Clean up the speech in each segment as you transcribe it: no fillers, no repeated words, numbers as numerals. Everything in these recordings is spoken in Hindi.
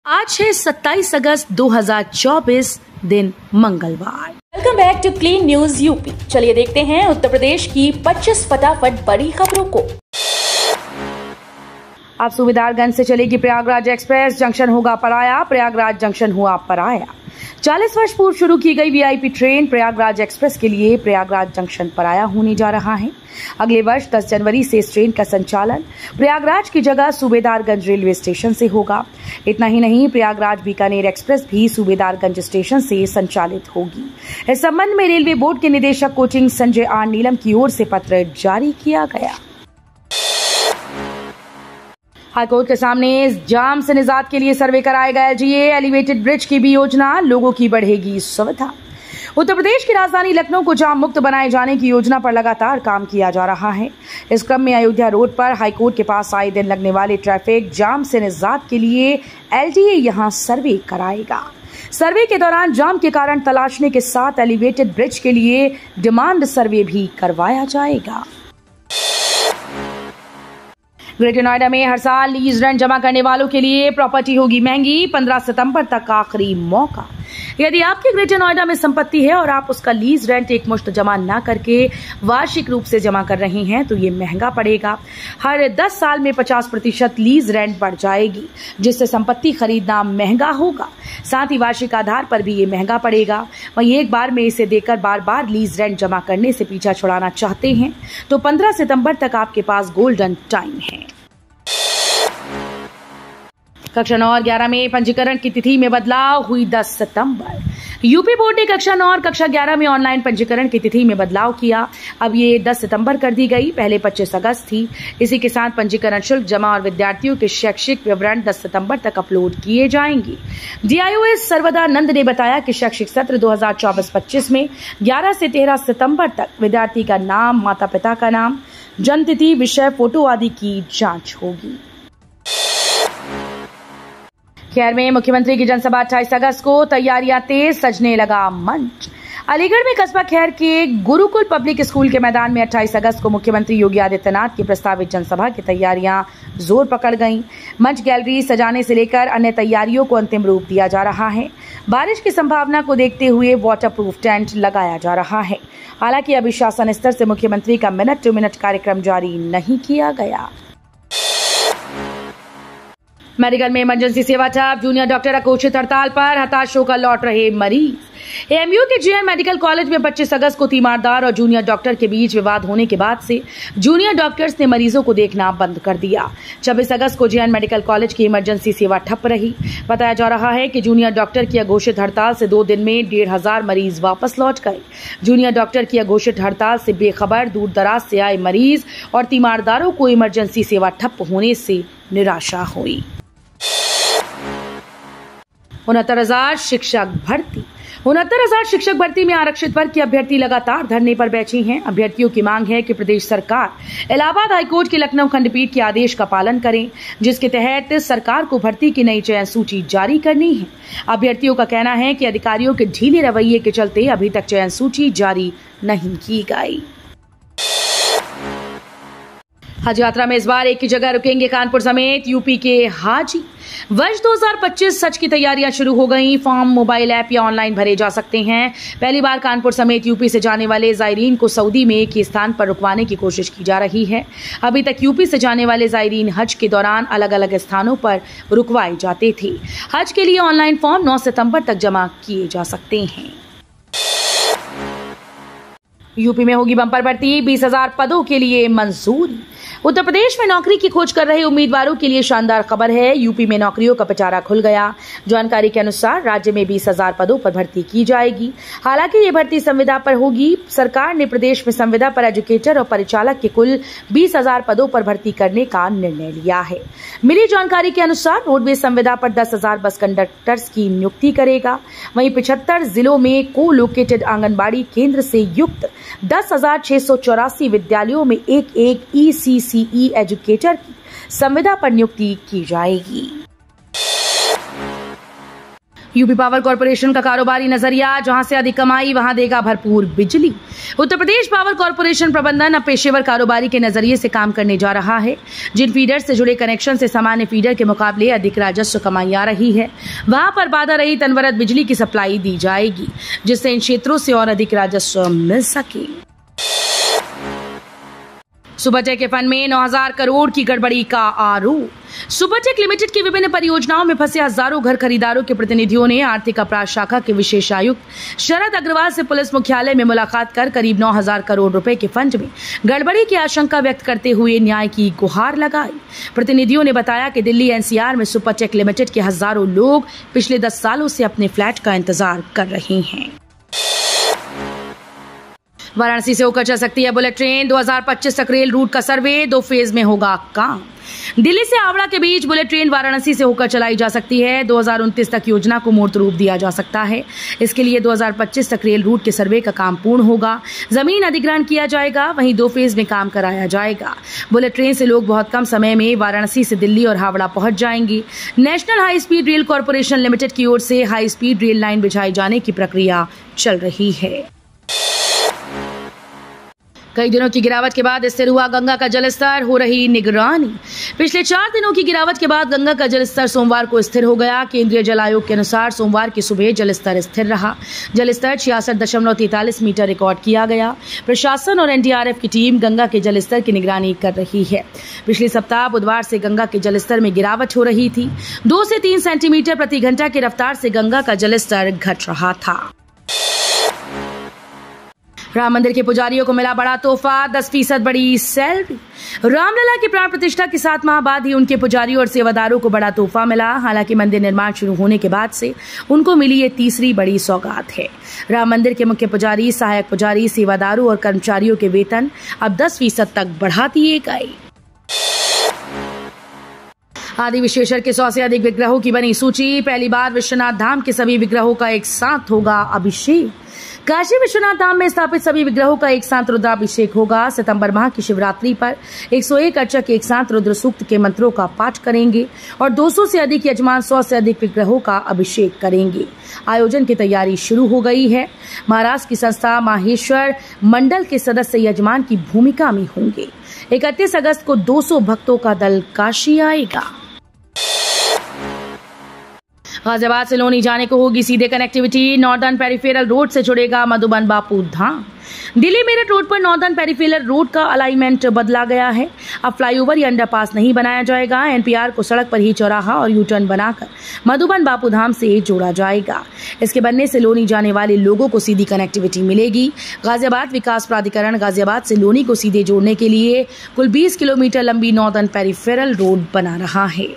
आज है 27 अगस्त 2024 दिन मंगलवार। Welcome back to clean news UP. चलिए देखते हैं उत्तर प्रदेश की 25 फटाफट बड़ी खबरों को। अब सूबेदारगंज से चलेगी प्रयागराज एक्सप्रेस, जंक्शन होगा पराया, प्रयागराज जंक्शन हुआ पराया। 40 वर्ष पूर्व शुरू की गई वीआईपी ट्रेन प्रयागराज एक्सप्रेस के लिए प्रयागराज जंक्शन पराया होने जा रहा है। अगले वर्ष 10 जनवरी से इस ट्रेन का संचालन प्रयागराज की जगह सूबेदारगंज रेलवे स्टेशन से होगा। इतना ही नहीं, प्रयागराज बीकानेर एक्सप्रेस भी सूबेदारगंज स्टेशन से संचालित होगी। इस संबंध में रेलवे बोर्ड के निदेशक कोचिंग संजय आर नीलम की ओर से पत्र जारी किया गया। हाईकोर्ट के सामने जाम से निजात के लिए सर्वे कराएगा एलजीए, एलिवेटेड ब्रिज की भी योजना, लोगों की बढ़ेगी सुविधा। उत्तर प्रदेश की राजधानी लखनऊ को जाम मुक्त बनाए जाने की योजना पर लगातार काम किया जा रहा है। इस क्रम में अयोध्या रोड पर हाईकोर्ट के पास आए दिन लगने वाले ट्रैफिक जाम से निजात के लिए एलजीए यहां सर्वे कराएगा। सर्वे के दौरान जाम के कारण तलाशने के साथ एलिवेटेड ब्रिज के लिए डिमांड सर्वे भी करवाया जाएगा। ग्रेटर नोएडा में हर साल लीज रेंट जमा करने वालों के लिए प्रॉपर्टी होगी महंगी। 15 सितंबर तक आखिरी मौका। यदि आपकी ग्रेटर नोएडा में संपत्ति है और आप उसका लीज रेंट एक मुश्त जमा न करके वार्षिक रूप से जमा कर रहे हैं तो ये महंगा पड़ेगा। हर 10 साल में 50% लीज रेंट बढ़ जाएगी, जिससे संपत्ति खरीदना महंगा होगा। साथ ही वार्षिक आधार पर भी ये महंगा पड़ेगा। वहीं एक बार में इसे देकर बार बार लीज रेंट जमा करने से पीछा छुड़ाना चाहते हैं तो 15 सितंबर तक आपके पास गोल्डन टाइम है। कक्षा 9 और 11 में पंजीकरण की तिथि में बदलाव हुई 10 सितंबर। यूपी बोर्ड ने कक्षा 9 और कक्षा 11 में ऑनलाइन पंजीकरण की तिथि में बदलाव किया। अब ये 10 सितंबर कर दी गई, पहले 25 अगस्त थी। इसी के साथ पंजीकरण शुल्क जमा और विद्यार्थियों के शैक्षिक विवरण 10 सितंबर तक अपलोड किए जाएंगे। डीआईओएस सर्वदानंद ने बताया कि शैक्षिक सत्र 2024-25 में 11 से 13 सितंबर तक विद्यार्थी का नाम, माता पिता का नाम, जन्मतिथि, विषय, फोटो आदि की जांच होगी। खैर में मुख्यमंत्री की जनसभा 28 अगस्त को, तैयारियां तेज, सजने लगा मंच। अलीगढ़ में कस्बा खैर के गुरुकुल पब्लिक स्कूल के मैदान में 28 अगस्त को मुख्यमंत्री योगी आदित्यनाथ की प्रस्तावित जनसभा की तैयारियां जोर पकड़ गईं। मंच, गैलरी सजाने से लेकर अन्य तैयारियों को अंतिम रूप दिया जा रहा है। बारिश की संभावना को देखते हुए वाटरप्रूफ टेंट लगाया जा रहा है। हालांकि अभी शासन स्तर से मुख्यमंत्री का मिनट टू मिनट कार्यक्रम जारी नहीं किया गया। मेडिकल में इमरजेंसी सेवा ठप, जूनियर डॉक्टर अघोषित हड़ताल पर, हताश होकर लौट रहे मरीज। एएमयू के जेएन मेडिकल कॉलेज में 25 अगस्त को तीमारदार और जूनियर डॉक्टर के बीच विवाद होने के बाद से जूनियर डॉक्टर्स ने मरीजों को देखना बंद कर दिया। 26 अगस्त को जेएन मेडिकल कॉलेज की इमरजेंसी सेवा ठप रही। बताया जा रहा है कि जूनियर डॉक्टर की अघोषित हड़ताल से 2 दिन में 1,500 मरीज वापस लौट गए। जूनियर डॉक्टर की अघोषित हड़ताल से बेखबर दूर दराज से आए मरीज और तीमारदारों को इमरजेंसी सेवा ठप होने से निराशा हुई। 69,000 शिक्षक भर्ती। 69,000 शिक्षक भर्ती में आरक्षित वर्ग के अभ्यर्थी लगातार धरने पर बैठे हैं। अभ्यर्थियों की मांग है कि प्रदेश सरकार इलाहाबाद हाईकोर्ट के लखनऊ खंडपीठ के आदेश का पालन करे, जिसके तहत सरकार को भर्ती की नई चयन सूची जारी करनी है। अभ्यर्थियों का कहना है कि अधिकारियों के ढीले रवैये के चलते अभी तक चयन सूची जारी नहीं की गई। हज यात्रा में इस बार एक ही जगह रुकेंगे कानपुर समेत यूपी के हाजी। वर्ष 2025 हज की तैयारियां शुरू हो गई। फॉर्म मोबाइल ऐप या ऑनलाइन भरे जा सकते हैं। पहली बार कानपुर समेत यूपी से जाने वाले जायरीन को सऊदी में एक ही स्थान पर रुकवाने की कोशिश की जा रही है। अभी तक यूपी से जाने वाले जायरीन हज के दौरान अलग अलग स्थानों पर रुकवाए जाते थे। हज के लिए ऑनलाइन फॉर्म 9 सितंबर तक जमा किए जा सकते हैं। यूपी में होगी बंपर भर्ती, 20,000 पदों के लिए मंजूरी। उत्तर प्रदेश में नौकरी की खोज कर रहे उम्मीदवारों के लिए शानदार खबर है। यूपी में नौकरियों का पिटारा खुल गया। जानकारी के अनुसार राज्य में 20,000 पदों पर भर्ती की जाएगी। हालांकि ये भर्ती संविदा पर होगी। सरकार ने प्रदेश में संविदा पर एजुकेटर और परिचालक के कुल 20,000 पदों पर भर्ती करने का निर्णय लिया है। मिली जानकारी के अनुसार रोडवेज संविदा पर 10,000 बस कंडक्टर्स की नियुक्ति करेगा। वहीं 75 जिलों में को लोकेटेड आंगनबाड़ी केंद्र से युक्त 10,684 विद्यालयों में एक ECCE एजुकेटर की संविदा पर नियुक्ति की जाएगी। यूपी पावर कॉर्पोरेशन का कारोबारी नजरिया, जहां से अधिक कमाई वहां देगा भरपूर बिजली। उत्तर प्रदेश पावर कॉर्पोरेशन प्रबंधन अब पेशेवर कारोबारी के नजरिए से काम करने जा रहा है। जिन फीडर से जुड़े कनेक्शन से सामान्य फीडर के मुकाबले अधिक राजस्व कमाई आ रही है, वहां पर बाधा रहित अनवरत बिजली की सप्लाई दी जाएगी, जिससे इन क्षेत्रों से और अधिक राजस्व मिल सके। सुपरटेक के फंड में 9,000 करोड़ की गड़बड़ी का आरोप। सुपरटेक लिमिटेड की विभिन्न परियोजनाओं में फंसे हजारों घर खरीदारों के प्रतिनिधियों ने आर्थिक अपराध शाखा के विशेष आयुक्त शरद अग्रवाल से पुलिस मुख्यालय में मुलाकात कर करीब 9,000 करोड़ रुपए के फंड में गड़बड़ी की आशंका व्यक्त करते हुए न्याय की गुहार लगाई। प्रतिनिधियों ने बताया कि दिल्ली एनसीआर में सुपरटेक लिमिटेड के हजारों लोग पिछले 10 सालों से अपने फ्लैट का इंतजार कर रहे हैं। वाराणसी से होकर चल सकती है बुलेट ट्रेन। 2025 तक रेल रूट का सर्वे 2 फेज में होगा काम। दिल्ली से हावड़ा के बीच बुलेट ट्रेन वाराणसी से होकर चलाई जा सकती है। 2029 तक योजना को मूर्त रूप दिया जा सकता है। इसके लिए 2025 तक रेल रूट के सर्वे का काम पूर्ण होगा। जमीन अधिग्रहण किया जाएगा, वहीं 2 फेज में काम कराया जाएगा। बुलेट ट्रेन से लोग बहुत कम समय में वाराणसी से दिल्ली और हावड़ा पहुंच जाएंगे। National high speed rail corporation limited की ओर से हाई स्पीड रेल लाइन बिछाई जाने की प्रक्रिया चल रही है। कई दिनों की गिरावट के बाद स्थिर हुआ गंगा का जलस्तर, हो रही निगरानी। पिछले 4 दिनों की गिरावट के बाद गंगा का जलस्तर सोमवार को स्थिर हो गया। केंद्रीय जल आयोग के अनुसार सोमवार की सुबह जलस्तर स्थिर रहा। जलस्तर 66.43 मीटर रिकॉर्ड किया गया। प्रशासन और एनडीआरएफ की टीम गंगा के जलस्तर की निगरानी कर रही है। पिछले सप्ताह बुधवार से गंगा के जलस्तर में गिरावट हो रही थी। 2 से 3 सेंटीमीटर प्रति घंटा की रफ्तार से गंगा का जलस्तर घट रहा था। राम मंदिर के पुजारियों को मिला बड़ा तोहफा, 10% बड़ी सैलरी। रामलला की प्राण प्रतिष्ठा के 7 माह बाद ही उनके पुजारियों और सेवादारों को बड़ा तोहफा मिला। हालांकि मंदिर निर्माण शुरू होने के बाद से उनको मिली ये तीसरी बड़ी सौगात है। राम मंदिर के मुख्य पुजारी, सहायक पुजारी, सेवादारों और कर्मचारियों के वेतन अब 10% तक बढ़ा दिए गए। आदि विश्वेश्वर के 100 से अधिक विग्रहों की बनी सूची। पहली बार विश्वनाथ धाम के सभी विग्रहों का एक साथ होगा अभिषेक। काशी विश्वनाथ धाम में स्थापित सभी विग्रहों का एक साथ रुद्राभिषेक होगा। सितंबर माह की शिवरात्रि पर 101 अर्चक एक साथ रुद्र सूक्त के मंत्रों का पाठ करेंगे और 200 से अधिक यजमान 100 से अधिक विग्रहों का अभिषेक करेंगे। आयोजन की तैयारी शुरू हो गई है। महाराष्ट्र की संस्था माहेश्वर मंडल के सदस्य यजमान की भूमिका में होंगे। 31 अगस्त को 200 भक्तों का दल काशी आएगा। गाजियाबाद से लोनी जाने को होगी सीधे कनेक्टिविटी। नॉर्दर्न पेरिफेरल रोड से जुड़ेगा मधुबन बापू धाम। दिल्ली मेरठ रोड पर नॉर्दर्न पेरिफेरल रोड का अलाइनमेंट बदला गया है। अब फ्लाईओवर या अंडरपास नहीं बनाया जाएगा। एनपीआर को सड़क पर ही चौराहा और यू टर्न बनाकर मधुबन बापू धाम से जोड़ा जाएगा। इसके बनने से लोनी जाने वाले लोगों को सीधी कनेक्टिविटी मिलेगी। गाजियाबाद विकास प्राधिकरण गाजियाबाद से लोनी को सीधे जोड़ने के लिए कुल 20 किलोमीटर लंबी नॉर्दर्न पेरिफेरल रोड बना रहा है।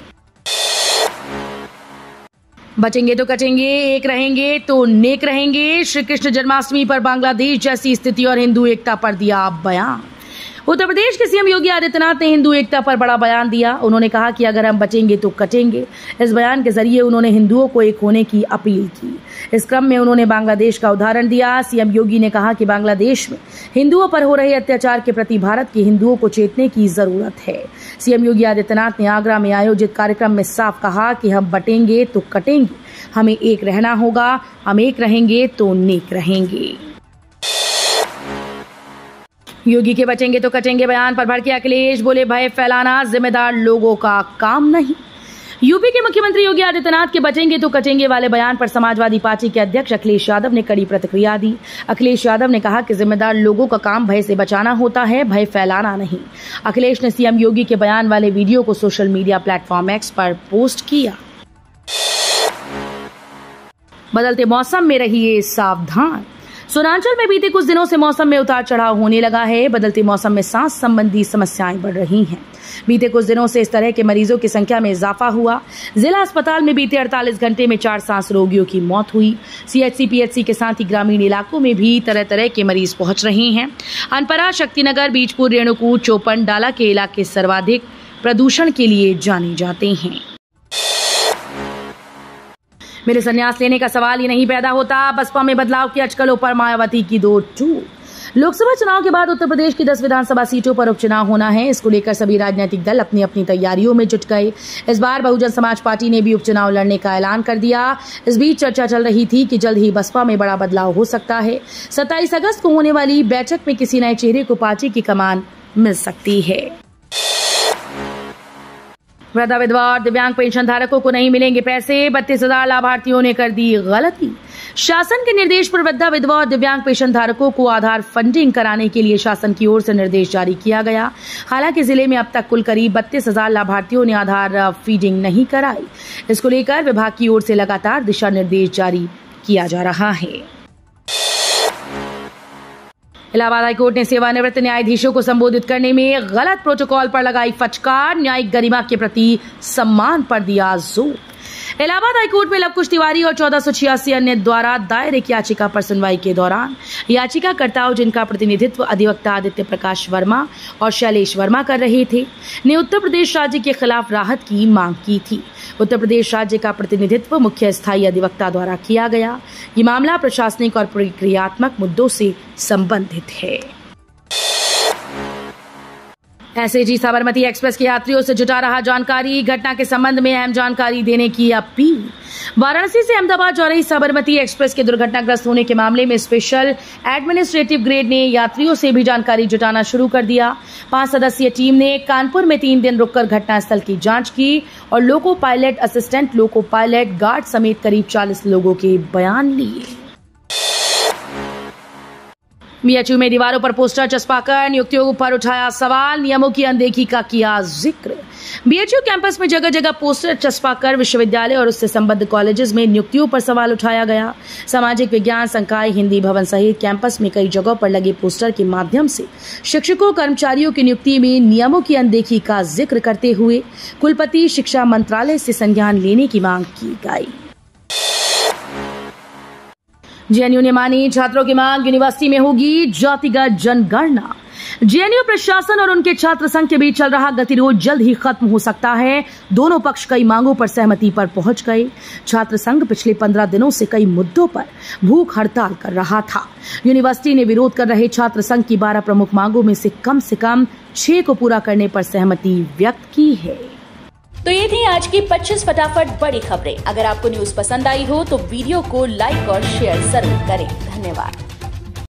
बचेंगे तो कटेंगे, एक रहेंगे तो नेक रहेंगे। श्री कृष्ण जन्माष्टमी पर बांग्लादेश जैसी स्थिति और हिंदू एकता पर दिया बयान। उत्तर प्रदेश के सीएम योगी आदित्यनाथ ने हिंदू एकता पर बड़ा बयान दिया। उन्होंने कहा कि अगर हम बचेंगे तो कटेंगे। इस बयान के जरिए उन्होंने हिंदुओं को एक होने की अपील की। इस क्रम में उन्होंने बांग्लादेश का उदाहरण दिया। सीएम योगी ने कहा कि बांग्लादेश में हिंदुओं पर हो रहे अत्याचार के प्रति भारत के हिंदुओं को चेतने की जरूरत है। सीएम योगी आदित्यनाथ ने आगरा में आयोजित कार्यक्रम में साफ कहा कि हम बटेंगे तो कटेंगे, हमें एक रहना होगा, हम एक रहेंगे तो नेक रहेंगे। योगी के बचेंगे तो कटेंगे बयान पर भड़के अखिलेश, बोले भय फैलाना जिम्मेदार लोगों का काम नहीं। यूपी के मुख्यमंत्री योगी आदित्यनाथ के बचेंगे तो कटेंगे वाले बयान पर समाजवादी पार्टी के अध्यक्ष अखिलेश यादव ने कड़ी प्रतिक्रिया दी। अखिलेश यादव ने कहा कि जिम्मेदार लोगों का काम भय से बचाना होता है, भय फैलाना नहीं। अखिलेश ने सीएम योगी के बयान वाले वीडियो को सोशल मीडिया प्लेटफॉर्म एक्स पर पोस्ट किया। बदलते मौसम में रहिए सावधान। सोनांचल में बीते कुछ दिनों से मौसम में उतार चढ़ाव होने लगा है। बदलते मौसम में सांस संबंधी समस्याएं बढ़ रही हैं। बीते कुछ दिनों से इस तरह के मरीजों की संख्या में इजाफा हुआ। जिला अस्पताल में बीते 48 घंटे में 4 सांस रोगियों की मौत हुई। सीएचसी पीएचसी के साथ ही ग्रामीण इलाकों में भी तरह तरह के मरीज पहुंच रहे हैं। अनपरा, शक्तिनगर, बीजपुर, रेणुकूट, चोपन, डाला के इलाके सर्वाधिक प्रदूषण के लिए जाने जाते हैं। मेरे संन्यास लेने का सवाल ही नहीं पैदा होता। बसपा में बदलाव की अटकलों पर मायावती की दो टूक। लोकसभा चुनाव के बाद उत्तर प्रदेश की 10 विधानसभा सीटों पर उपचुनाव होना है। इसको लेकर सभी राजनीतिक दल अपनी अपनी तैयारियों में जुट गए। इस बार बहुजन समाज पार्टी ने भी उपचुनाव लड़ने का ऐलान कर दिया। इस बीच चर्चा चल रही थी कि जल्द ही बसपा में बड़ा बदलाव हो सकता है। 27 अगस्त को होने वाली बैठक में किसी नए चेहरे को पार्टी की कमान मिल सकती है। वृद्धा विधवा और दिव्यांग पेंशन धारकों को नहीं मिलेंगे पैसे, 32,000 लाभार्थियों ने कर दी गलती। शासन के निर्देश पर वृद्धा विधवा और दिव्यांग पेंशन धारकों को आधार फंडिंग कराने के लिए शासन की ओर से निर्देश जारी किया गया। हालांकि जिले में अब तक कुल करीब 32,000 लाभार्थियों ने आधार फीडिंग नहीं कराई। इसको लेकर विभाग की ओर से लगातार दिशा निर्देश जारी किया जा रहा है। इलाहाबाद हाईकोर्ट ने सेवानिवृत्त न्यायाधीशों को संबोधित करने में गलत प्रोटोकॉल पर लगाई फटकार, न्यायिक गरिमा के प्रति सम्मान पर दिया जोर। इलाहाबाद हाईकोर्ट में लवकुश तिवारी और 1486 अन्य द्वारा दायर एक याचिका पर सुनवाई के दौरान याचिकाकर्ताओं, जिनका प्रतिनिधित्व अधिवक्ता आदित्य प्रकाश वर्मा और शैलेश वर्मा कर रहे थे, ने उत्तर प्रदेश राज्य के खिलाफ राहत की मांग की थी। उत्तर प्रदेश राज्य का प्रतिनिधित्व मुख्य स्थायी अधिवक्ता द्वारा किया गया। ये मामला प्रशासनिक और प्रक्रियात्मक मुद्दों से संबंधित है। एसएजी साबरमती एक्सप्रेस के यात्रियों से जुटा रहा जानकारी, घटना के संबंध में अहम जानकारी देने की अपील। वाराणसी से अहमदाबाद जा रही साबरमती एक्सप्रेस के दुर्घटनाग्रस्त होने के मामले में स्पेशल एडमिनिस्ट्रेटिव ग्रेड ने यात्रियों से भी जानकारी जुटाना शुरू कर दिया। 5 सदस्यीय टीम ने कानपुर में 3 दिन रुककर घटनास्थल की जांच की और loco pilot, assistant loco pilot, guard समेत करीब 40 लोगों के बयान लिए। बीएचयू में दीवारों पर पोस्टर चस्पाकर नियुक्तियों पर उठाया सवाल, नियमों की अनदेखी का किया जिक्र। बीएचयू कैंपस में जगह जगह पोस्टर चस्पाकर विश्वविद्यालय और उससे संबद्ध कॉलेजेस में नियुक्तियों पर सवाल उठाया गया। सामाजिक विज्ञान संकाय, हिंदी भवन सहित कैंपस में कई जगहों पर लगे पोस्टर के माध्यम से शिक्षकों, कर्मचारियों की नियुक्ति में नियमों की अनदेखी का जिक्र करते हुए कुलपति, शिक्षा मंत्रालय से संज्ञान लेने की मांग की गई। जेएनयू ने मानी छात्रों की मांग, यूनिवर्सिटी में होगी जातिगत जनगणना। जेएनयू प्रशासन और उनके छात्र संघ के बीच चल रहा गतिरोध जल्द ही खत्म हो सकता है। दोनों पक्ष कई मांगों पर सहमति पर पहुंच गए। छात्र संघ पिछले 15 दिनों से कई मुद्दों पर भूख हड़ताल कर रहा था। यूनिवर्सिटी ने विरोध कर रहे छात्र संघ की 12 प्रमुख मांगों में से कम 6 को पूरा करने पर सहमति व्यक्त की है। तो ये थी आज की 25 फटाफट बड़ी खबरें। अगर आपको न्यूज पसंद आई हो तो वीडियो को लाइक और शेयर जरूर करें। धन्यवाद।